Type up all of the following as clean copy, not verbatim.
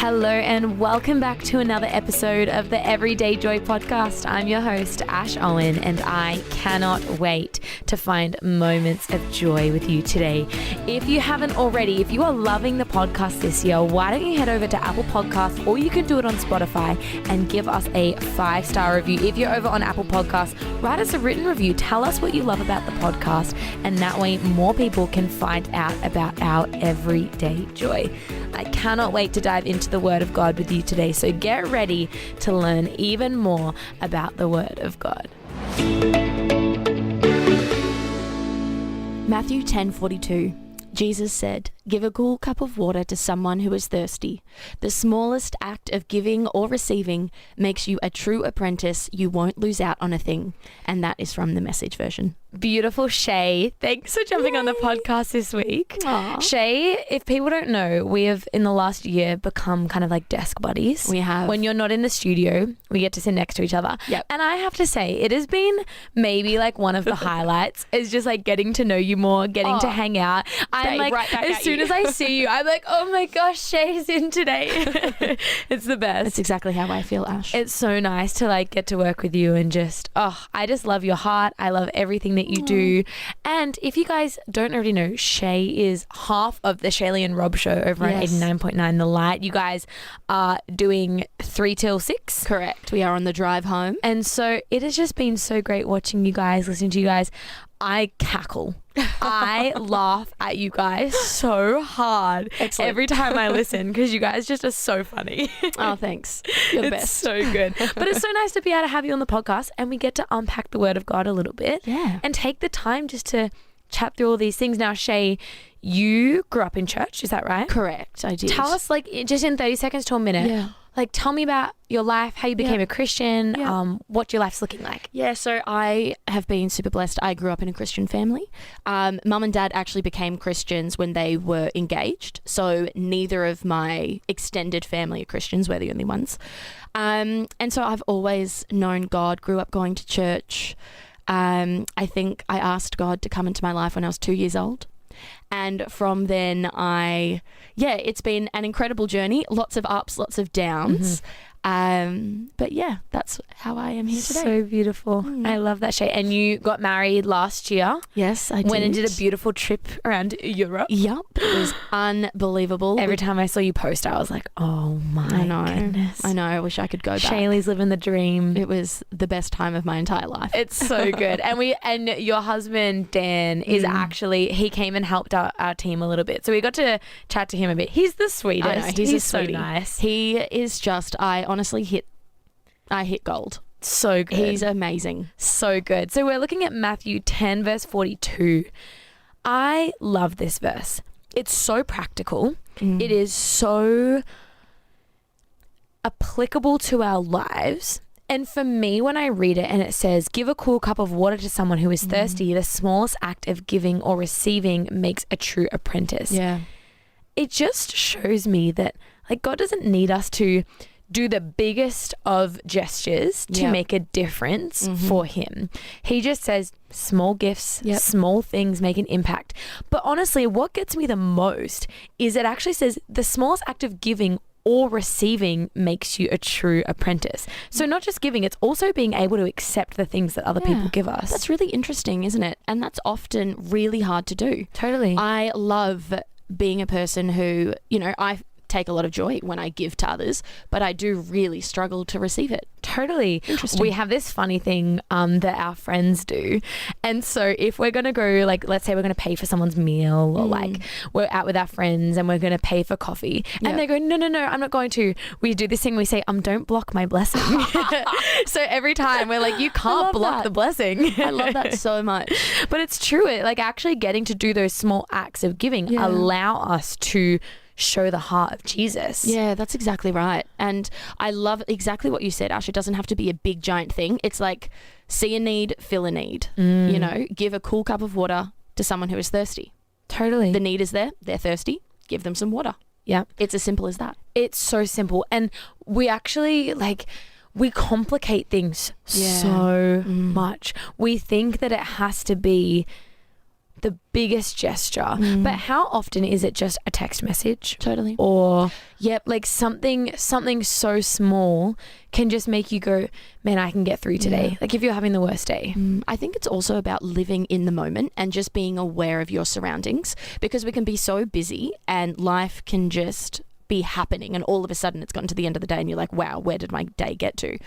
Hello and welcome back to another episode of the Everyday Joy podcast. I'm your host, Ash Owen, and I cannot wait to find moments of joy with you today. If you haven't already, if you are loving the podcast this year, why don't you head over to Apple Podcasts, or you can do it on Spotify and give us a 5-star review. If you're over on Apple Podcasts, write us a written review. Tell us what you love about the podcast, and that way more people can find out about our everyday joy. I cannot wait to dive into the Word of God with you today, so get ready to learn even more about the Word of God. Matthew 10:42. Jesus said, "Give a cool cup of water to someone who is thirsty. The smallest act of giving or receiving makes you a true apprentice. You won't lose out on a thing." And that is from the Message version. Beautiful Shay. Thanks for jumping on the podcast this week. Aww. Shay, if people don't know, we have in the last year become kind of like desk buddies. We have. When you're not in the studio, we get to sit next to each other. Yep. And I have to say, it has been maybe like one of the highlights is just like getting to know you more, getting to hang out. I'm like, right back as at soon you. as I see you, I'm like, oh my gosh, Shay's in today. It's the best. That's exactly how I feel, Ash. It's so nice to like get to work with you and just, I just love your heart. I love everything that you do. And if you guys don't already know, Shay is half of the Shaylee and Rob Show over on 89.9 The Light. You guys are doing 3 till 6. Correct. We are on the drive home. And so it has just been so great watching you guys, listening to you guys. I cackle. I laugh at you guys so hard. Excellent. Every time I listen, because you guys just are so funny. Oh, thanks. You're the It's best. so good. But it's so nice to be able to have you on the podcast, and we get to unpack the Word of God a little bit. Yeah. And take the time just to chat through all these things. Now, Shay, you grew up in church, is that right? Correct. I did. Tell us, like, just in 30 seconds to a minute, Yeah. like, tell me about your life, how you became a Christian, what your life's looking like. Yeah, so I have been super blessed. I grew up in a Christian family. Mum and Dad actually became Christians when they were engaged. So neither of my extended family are Christians. We're the only ones. And so I've always known God, grew up going to church. I think I asked God to come into my life when I was 2 years old. And from then it's been an incredible journey. Lots of ups, lots of downs. But yeah, that's how I am here today. So beautiful. I love that, Shay. And you got married last year. Yes, I did. Went and did a beautiful trip around Europe. Yep, it was unbelievable. Every time I saw you post, I was like, oh my goodness. I know. I wish I could go back. Shaylee's living the dream. It was the best time of my entire life. It's so good. And your husband, Dan, is actually, he came and helped our team a little bit. So we got to chat to him a bit. He's the sweetest. I know, he's so sweetie. nice. He is just, I honestly hit gold. So good. He's amazing. So good. So we're looking at Matthew 10 verse 42. I love this verse. It's so practical. It is so applicable to our lives. And for me, when I read it and it says, give a cool cup of water to someone who is thirsty, the smallest act of giving or receiving makes a true apprentice. Yeah. It just shows me that like God doesn't need us to do the biggest of gestures to make a difference for him. He just says small gifts, small things make an impact. But honestly, what gets me the most is it actually says the smallest act of giving or receiving makes you a true apprentice. So not just giving, it's also being able to accept the things that other people give us. That's really interesting, isn't it? And that's often really hard to do. Totally. I love being a person who, I take a lot of joy when I give to others, but I do really struggle to receive it. Totally. Interesting. We have this funny thing that our friends do. And so if we're going to go, like, let's say we're going to pay for someone's meal or like we're out with our friends and we're going to pay for coffee and they go, no, I'm not going to. We do this thing, we say, don't block my blessing. So every time we're like, you can't block the blessing. I love that so much. But it's true. Like actually getting to do those small acts of giving allow us to show the heart of Jesus. Yeah, that's exactly right. And I love exactly what you said, Ash. It doesn't have to be a big giant thing. It's like see a need, fill a need. Give a cool cup of water to someone who is thirsty. Totally. The need is there. They're thirsty. Give them some water. Yeah. It's as simple as that. It's so simple. And we actually we complicate things so much. We think that it has to be the biggest gesture. But how often is it just a text message? Totally. Or like something so small can just make you go, man, I can get through today. Like if you're having the worst day. I think it's also about living in the moment and just being aware of your surroundings, because we can be so busy and life can just be happening and all of a sudden it's gotten to the end of the day and you're like, wow, where did my day get to?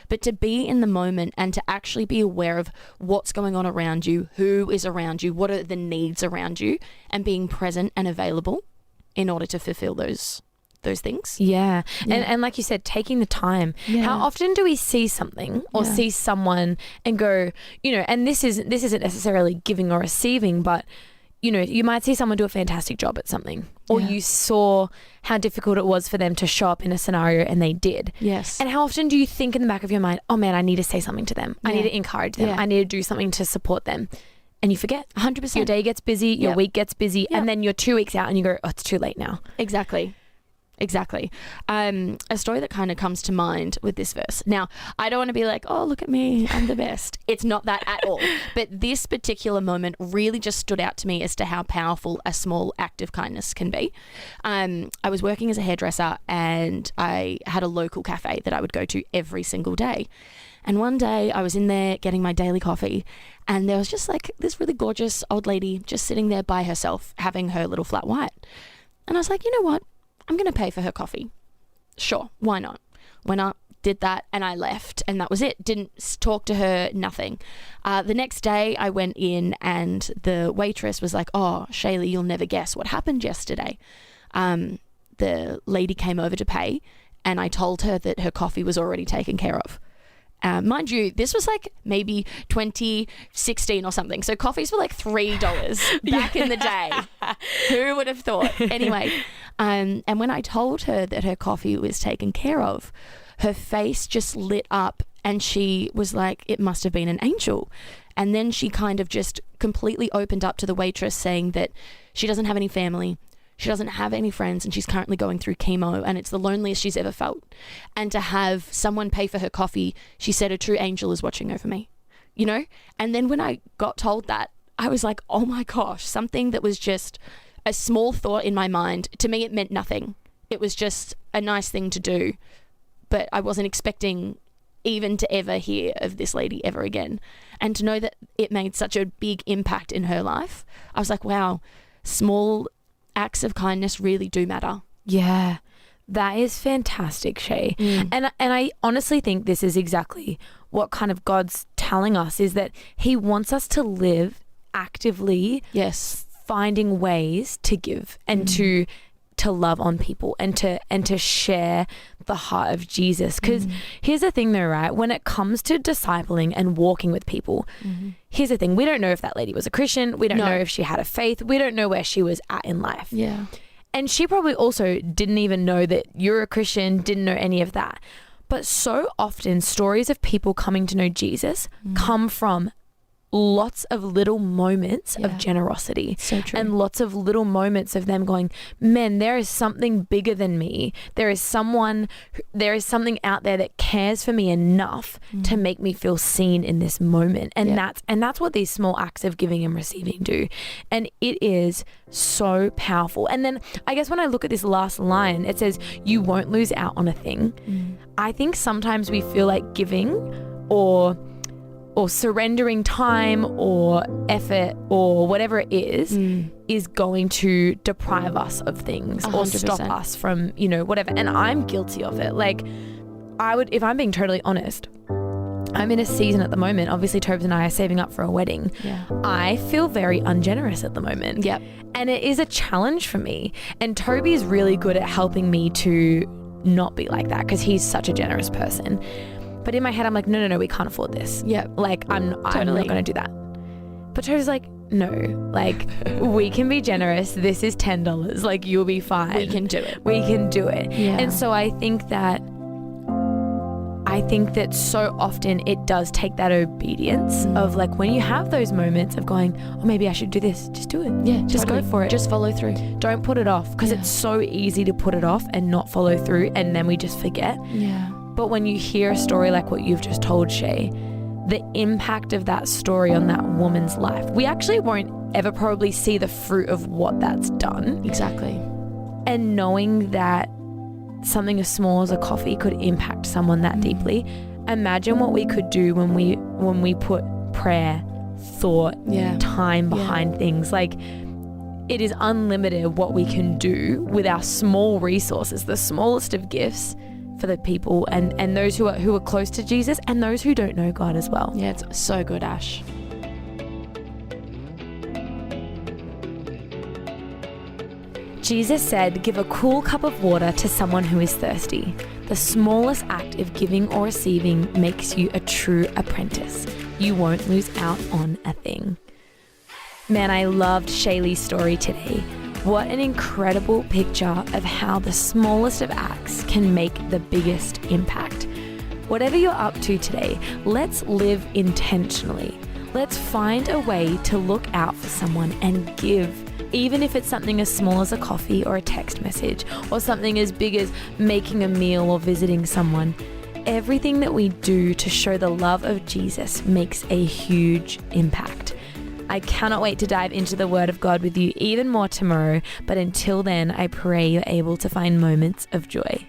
But to be in the moment and to actually be aware of what's going on around you, who is around you, what are the needs around you, and being present and available in order to fulfill those things. Yeah. And like you said, taking the time. How often do we see something or see someone and go, and this isn't necessarily giving or receiving, but you might see someone do a fantastic job at something, or you saw how difficult it was for them to show up in a scenario and they did. Yes. And how often do you think in the back of your mind, oh man, I need to say something to them. I need to encourage them. I need to do something to support them. And you forget. 100%. Your day gets busy, your week gets busy, and then you're 2 weeks out and you go, oh, it's too late now. Exactly. A story that kind of comes to mind with this verse. Now, I don't want to be like, oh, look at me, I'm the best. It's not that at all. But this particular moment really just stood out to me as to how powerful a small act of kindness can be. I was working as a hairdresser and I had a local cafe that I would go to every single day. And one day I was in there getting my daily coffee and there was just like this really gorgeous old lady just sitting there by herself having her little flat white. And I was like, you know what? I'm going to pay for her coffee. Sure, why not? Went up, did that, and I left, and that was it. Didn't talk to her, nothing. The next day, I went in, and the waitress was like, oh, Shaylee, you'll never guess what happened yesterday. The lady came over to pay, and I told her that her coffee was already taken care of. Mind you, this was like maybe 2016 or something. So coffees were like $3 back in the day. Who would have thought? Anyway, and when I told her that her coffee was taken care of, her face just lit up and she was like, it must have been an angel. And then she kind of just completely opened up to the waitress saying that she doesn't have any family. She doesn't have any friends and she's currently going through chemo and it's the loneliest she's ever felt. And to have someone pay for her coffee, she said a true angel is watching over me, And then when I got told that, I was like, oh my gosh, something that was just a small thought in my mind. To me, it meant nothing. It was just a nice thing to do. But I wasn't expecting even to ever hear of this lady ever again. And to know that it made such a big impact in her life, I was like, wow, small acts of kindness really do matter. Yeah, that is fantastic, Shay. And I honestly think this is exactly what kind of God's telling us, is that he wants us to live actively, finding ways to give and to love on people and to share the heart of Jesus. Because here's the thing though, right? When it comes to discipling and walking with people, here's the thing. We don't know if that lady was a Christian. We don't know if she had a faith. We don't know where she was at in life. Yeah. And she probably also didn't even know that you're a Christian, didn't know any of that. But so often stories of people coming to know Jesus come from lots of little moments of generosity. So true. And lots of little moments of them going, man, there is something bigger than me. There is something out there that cares for me enough to make me feel seen in this moment. And that's what these small acts of giving and receiving do. And it is so powerful. And then I guess when I look at this last line, it says, you won't lose out on a thing. I think sometimes we feel like giving or surrendering time or effort or whatever it is going to deprive us of things 100%. Or stop us from, whatever. And I'm guilty of it. Like if I'm being totally honest, I'm in a season at the moment. Obviously, Tobes and I are saving up for a wedding. Yeah. I feel very ungenerous at the moment. Yep. And it is a challenge for me. And Toby's really good at helping me to not be like that because he's such a generous person. But in my head, I'm like, no, we can't afford this. Yeah. Like, I'm not going to do that. But Toby's like, no, like, we can be generous. This is $10. Like, you'll be fine. We can do it. Yeah. And so I think that so often it does take that obedience of like, when you have those moments of going, oh, maybe I should do this, just do it. Yeah. Just go for it. Just follow through. Don't put it off, because it's so easy to put it off and not follow through, and then we just forget. Yeah. But when you hear a story like what you've just told, Shay, the impact of that story on that woman's life, we actually won't ever probably see the fruit of what that's done. Exactly. And knowing that something as small as a coffee could impact someone that deeply. Imagine what we could do when we put prayer, thought, time behind things. Like, it is unlimited what we can do with our small resources, the smallest of gifts for the people and those who are close to Jesus and those who don't know God as well. Yeah, it's so good, Ash. Jesus said, "Give a cool cup of water to someone who is thirsty." The smallest act of giving or receiving makes you a true apprentice. You won't lose out on a thing. Man, I loved Shaylee's story today. What an incredible picture of how the smallest of acts can make the biggest impact. Whatever you're up to today, let's live intentionally. Let's find a way to look out for someone and give, even if it's something as small as a coffee or a text message, or something as big as making a meal or visiting someone. Everything that we do to show the love of Jesus makes a huge impact. I cannot wait to dive into the Word of God with you even more tomorrow, but until then, I pray you're able to find moments of joy.